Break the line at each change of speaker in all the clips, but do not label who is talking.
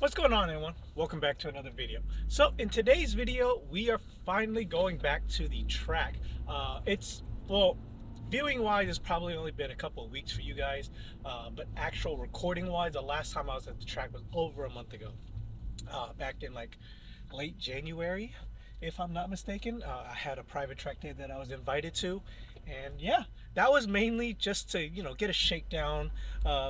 What's going on, everyone? Welcome back to another video. So in today's video, we are finally going back to the track. Well, viewing wise, it's probably only been a couple of weeks for you guys, but actual recording wise, the last time I was at the track was over a month ago, back in like late January, if I'm not mistaken. I had a private track day that I was invited to, and yeah, that was mainly just to get a shakedown,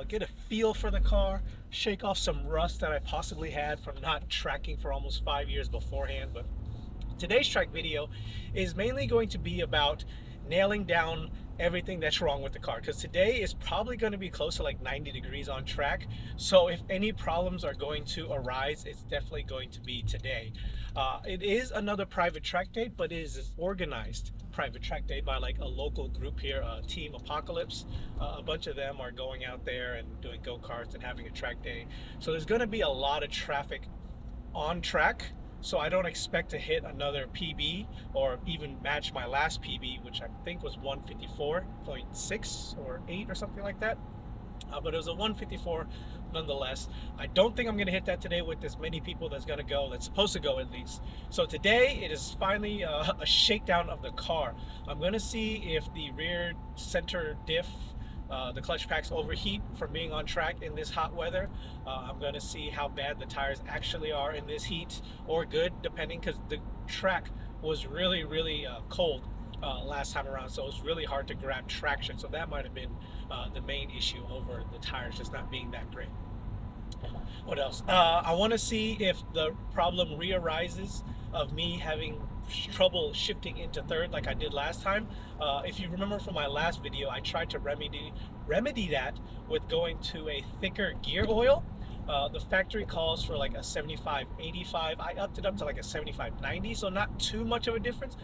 get a feel for the car, shake off some rust that I possibly had from not tracking for almost 5 years beforehand. But today's track video is mainly going to be about nailing down everything that's wrong with the car, because today is probably going to be close to like 90 degrees on track. So if any problems are going to arise, it's definitely going to be today. It is another private track day, but it is an organized private track day by like a local group here, Team Apocalypse. A bunch of them are going out there and doing go-karts and having a track day, so there's going to be a lot of traffic on track. So I don't expect to hit another PB or even match my last PB, which I think was 154.6 or 8 or something like that. But it was a 154 nonetheless. I don't think I'm going to hit that today with as many people that's supposed to go at least. So today it is finally a shakedown of the car. I'm going to see if the rear center diff, the clutch packs overheat from being on track in this hot weather. I'm going to see how bad the tires actually are in this heat, or good, depending, because the track was really cold last time around, so it was really hard to grab traction. So that might have been the main issue, over the tires just not being that great. What else? I want to see if the problem re-arises of me having trouble shifting into third like I did last time. If you remember from my last video, I tried to remedy that with going to a thicker gear oil. The factory calls for like a 75/85. I upped it up to like a 75/90, so not too much of a difference,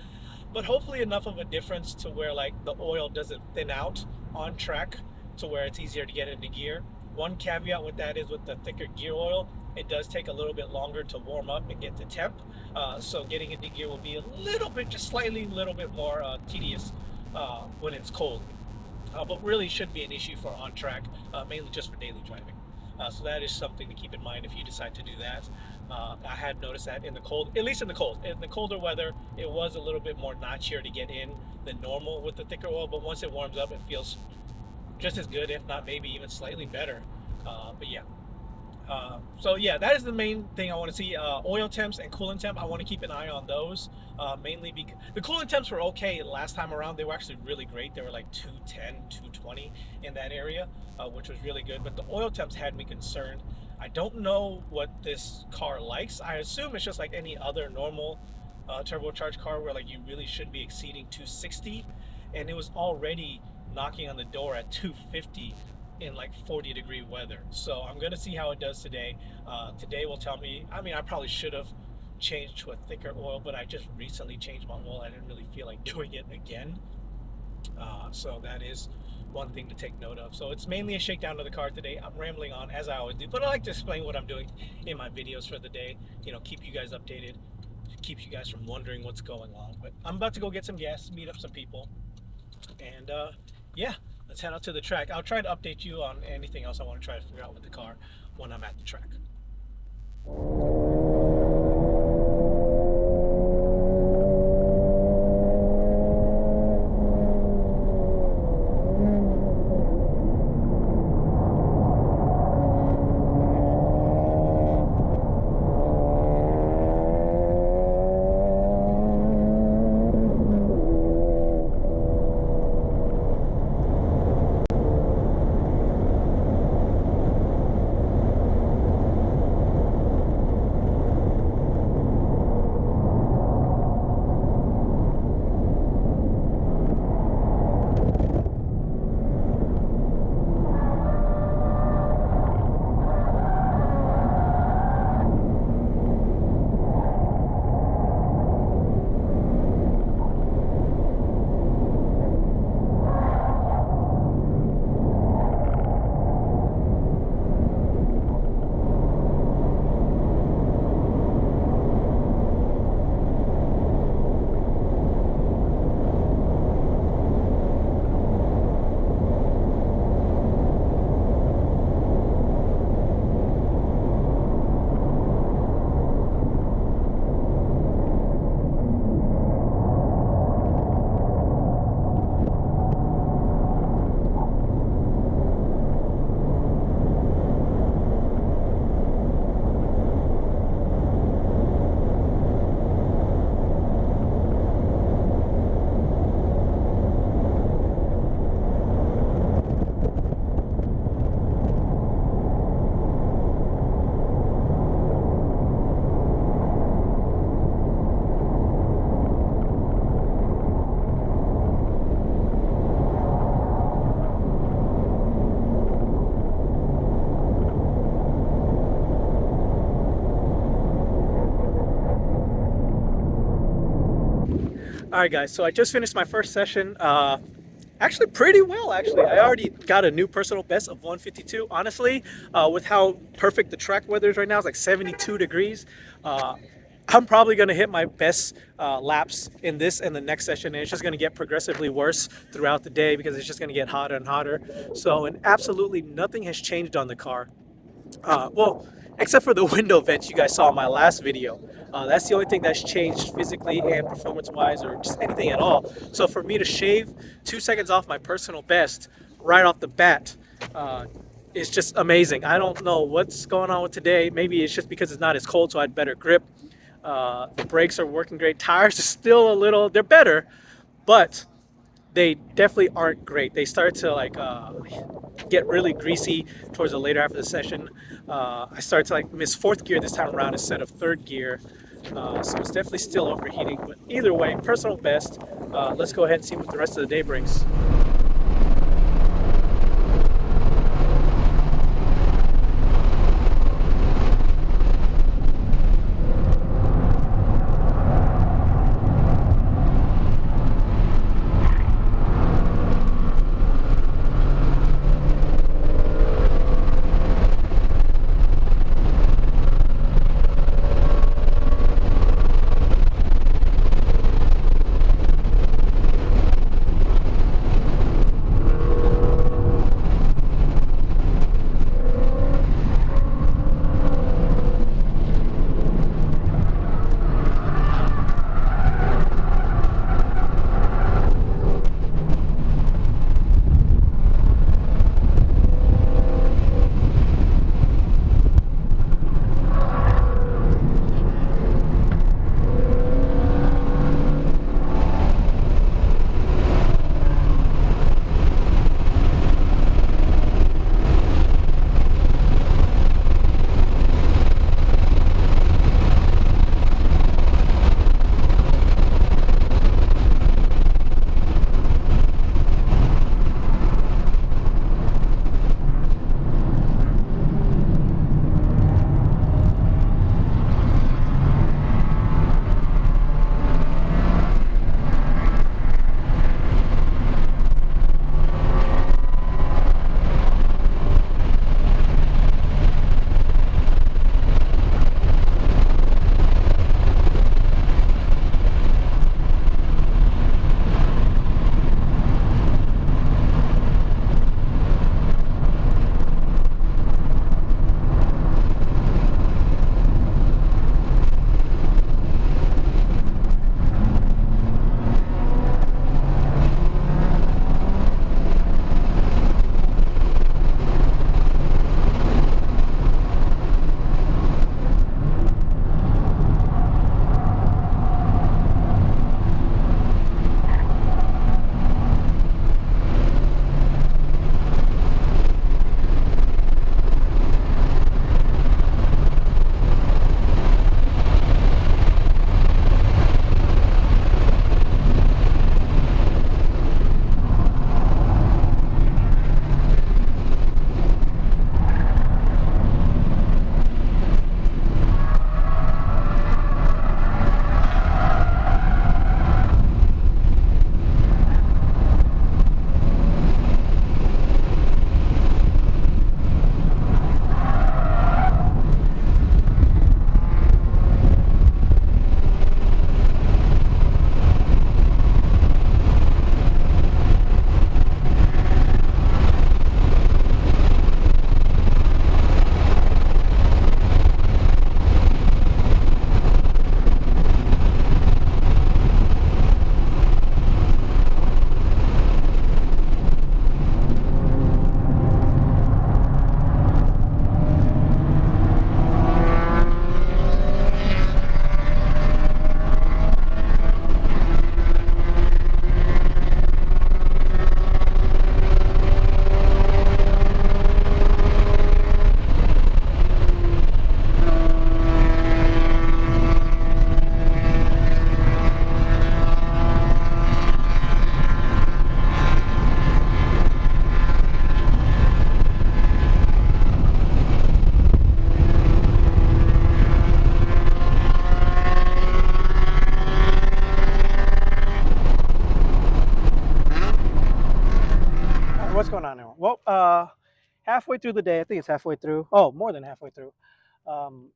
but hopefully enough of a difference to where like the oil doesn't thin out on track to where it's easier to get into gear. One caveat with that is with the thicker gear oil, it does take a little bit longer to warm up and get to temp. So getting into gear will be a little bit, just slightly, a little bit more tedious when it's cold. But really shouldn't be an issue for on track, mainly just for daily driving. So that is something to keep in mind if you decide to do that. I had noticed that in the cold, at least in the colder weather, it was a little bit more notchier to get in than normal with the thicker oil, but once it warms up, it feels just as good, if not maybe even slightly better. But yeah. So yeah, that is the main thing I want to see. Oil temps and coolant temp, I want to keep an eye on those, mainly because the coolant temps were okay last time around. They were actually really great. They were like 210, 220 in that area, which was really good. But the oil temps had me concerned. I don't know what this car likes. I assume it's just like any other normal turbocharged car, where like you really should be exceeding 260, and it was already knocking on the door at 250 in like 40-degree weather. So I'm gonna see how it does today. Today will tell me. I mean, I probably should have changed to a thicker oil, but I just recently changed my oil. I didn't really feel like doing it again. So that is one thing to take note of. So it's mainly a shakedown of the car today. I'm rambling on as I always do, but I like to explain what I'm doing in my videos for the day. Keep you guys updated, keeps you guys from wondering what's going on. But I'm about to go get some gas, meet up some people, and yeah, let's head out to the track. I'll try to update you on anything else I want to try to figure out with the car when I'm at the track. All right, guys. So I just finished my first session. Actually, pretty well. Actually, I already got a new personal best of 152. Honestly, with how perfect the track weather is right now, it's like 72 degrees. Uh, I'm probably going to hit my best laps in this and the next session, and it's just going to get progressively worse throughout the day because it's just going to get hotter and hotter. So, and absolutely nothing has changed on the car. Well, except for the window vents you guys saw in my last video. That's the only thing that's changed physically and performance-wise, or just anything at all. So for me to shave 2 seconds off my personal best right off the bat is just amazing. I don't know what's going on with today. Maybe it's just because it's not as cold, so I had better grip. The brakes are working great. Tires are still a little, they're better, but they definitely aren't great. They start to get really greasy towards the later half of the session. I started to miss fourth gear this time around instead of third gear. So it's definitely still overheating, but either way, personal best. Let's go ahead and see what the rest of the day brings. Well, halfway through the day, I think it's halfway through. Oh, more than halfway through. Um,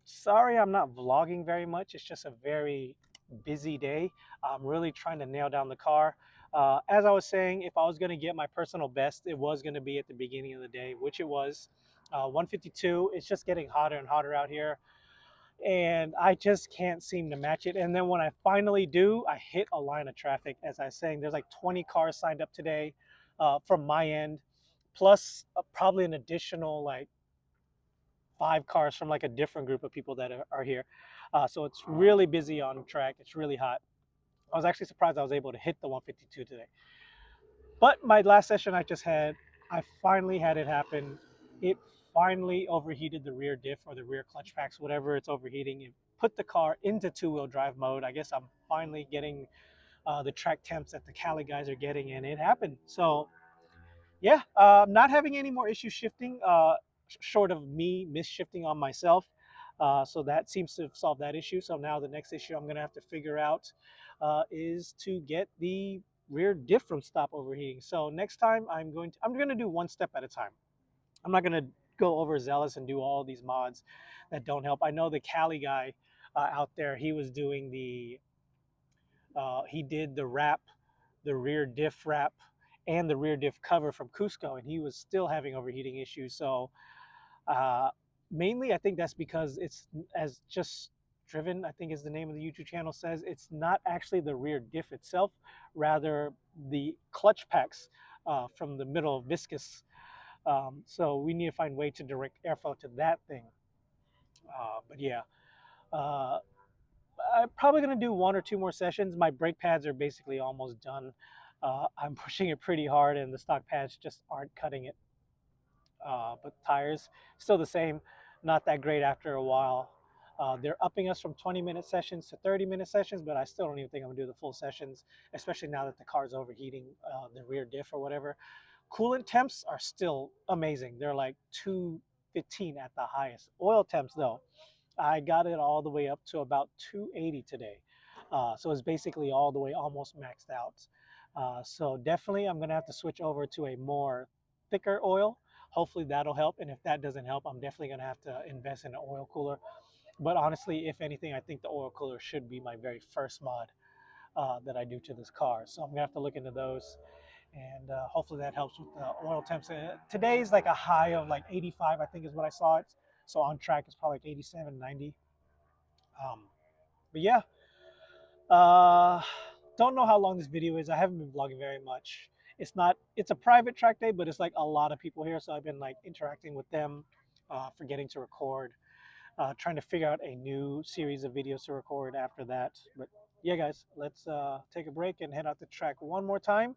Sorry, I'm not vlogging very much. It's just a very busy day. I'm really trying to nail down the car. As I was saying, if I was going to get my personal best, it was going to be at the beginning of the day, which it was. 152. It's just getting hotter and hotter out here, and I just can't seem to match it. And then when I finally do, I hit a line of traffic. As I was saying, there's like 20 cars signed up today from my end, plus probably an additional like 5 cars from like a different group of people that are here. So it's really busy on track. It's really hot. I was actually surprised I was able to hit the 152 today. But my last session I just had, I finally had it happen. It finally overheated the rear diff or the rear clutch packs, whatever it's overheating. It put the car into two-wheel drive mode. I guess I'm finally getting the track temps that the Cali guys are getting, and it happened. So yeah, not having any more issues shifting, short of me misshifting on myself. So that seems to have solved that issue. So now the next issue I'm going to have to figure out is to get the rear diff from stop overheating. So next time I'm going to do one step at a time. I'm not going to go overzealous and do all these mods that don't help. I know the Cali guy out there, he was doing he did the wrap, the rear diff wrap, and the rear diff cover from Cusco, and he was still having overheating issues. So uh, mainly, I think that's because it's as just driven, I think is the name of the YouTube channel says, it's not actually the rear diff itself, rather the clutch packs from the middle viscous. So we need to find a way to direct airflow to that thing. But yeah, uh, I'm probably going to do 1 or 2 more sessions. My brake pads are basically almost done. I'm pushing it pretty hard, and the stock pads just aren't cutting it. But tires, still the same, not that great after a while. They're upping us from 20-minute sessions to 30-minute sessions, but I still don't even think I'm going to do the full sessions, especially now that the car's overheating the rear diff or whatever. Coolant temps are still amazing. They're like 215 at the highest. Oil temps, though, I got it all the way up to about 280 today. So it's basically all the way almost maxed out. So definitely I'm going to have to switch over to a more thicker oil. Hopefully that'll help. And if that doesn't help, I'm definitely going to have to invest in an oil cooler. But honestly, if anything, I think the oil cooler should be my very first mod that I do to this car. So I'm going to have to look into those. And hopefully that helps with the oil temps. Today's like a high of like 85, I think is what I saw it. So on track it's probably like 87, 90. Um, but yeah, uh, don't know how long this video is. I haven't been vlogging very much. It's a private track day, but it's like a lot of people here. So I've been like interacting with them, forgetting to record, trying to figure out a new series of videos to record after that. But yeah, guys, let's take a break and head out the track one more time.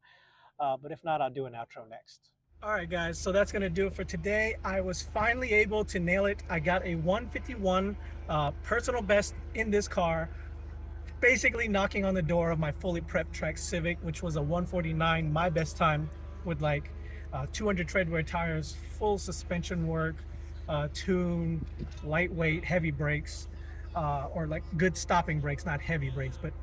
But if not, I'll do an outro next. All right, guys, so that's going to do it for today. I was finally able to nail it. I got a 151 personal best in this car, basically knocking on the door of my fully prepped track Civic, which was a 149, my best time, with like 200 treadwear tires, full suspension work, tune, lightweight, heavy brakes, or like good stopping brakes, not heavy brakes, but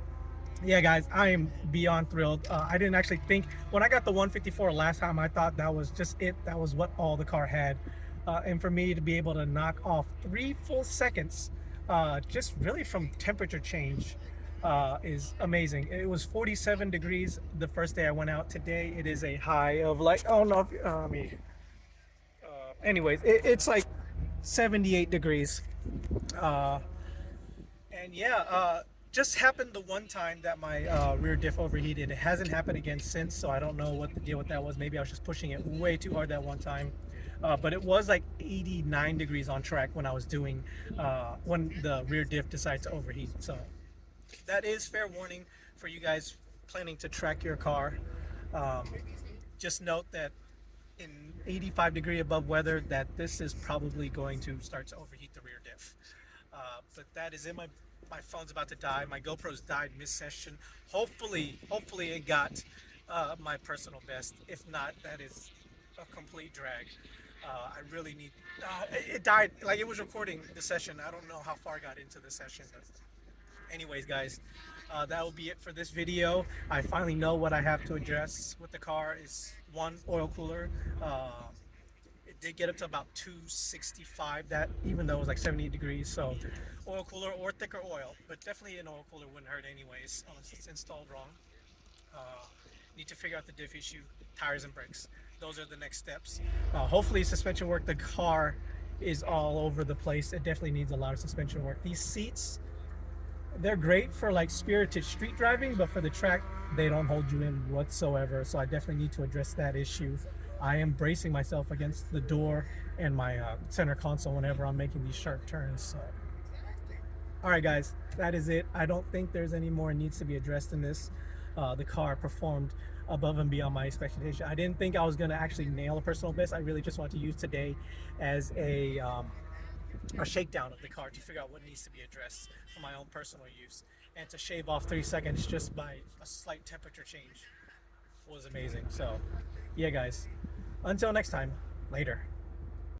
yeah, guys, I am beyond thrilled. I didn't actually think, when I got the 154 last time, I thought that was just it. That was what all the car had. And for me to be able to knock off 3 full seconds, just really from temperature change, is amazing. It was 47 degrees the first day I went out. Today, it is a high of like, oh no, anyways, it's like 78 degrees. And yeah, just happened the one time that my rear diff overheated. It hasn't happened again since, so I don't know what the deal with that was. Maybe I was just pushing it way too hard that one time. But it was like 89 degrees on track when I was doing, when the rear diff decided to overheat. So that is fair warning for you guys planning to track your car. Just note that in 85-degree above weather, that this is probably going to start to overheat the rear diff. But that is it. My phone's about to die. My GoPro's died mid-session. Hopefully it got my personal best. If not, that is a complete drag. I really need. It died like it was recording the session. I don't know how far I got into the session, but Anyways, guys, that will be it for this video. I finally know what I have to address with the car is one, oil cooler. It did get up to about 265, that even though it was like 70 degrees. So oil cooler or thicker oil, but definitely an oil cooler wouldn't hurt anyways unless it's installed wrong. uh, Need to figure out the diff issue, tires and brakes. Those are the next steps. Hopefully suspension work. The car is all over the place. It definitely needs a lot of suspension work. These seats, they're great for like spirited street driving, but for the track, they don't hold you in whatsoever. So I definitely need to address that issue. I am bracing myself against the door and my center console whenever I'm making these sharp turns. So, all right, guys, that is it. I don't think there's any more needs to be addressed in this. The car performed above and beyond my expectation. I didn't think I was going to actually nail a personal best. I really just want to use today as a shakedown of the car to figure out what needs to be addressed for my own personal use, and to shave off 3 seconds just by a slight temperature change was amazing. So yeah, guys, until next time, later.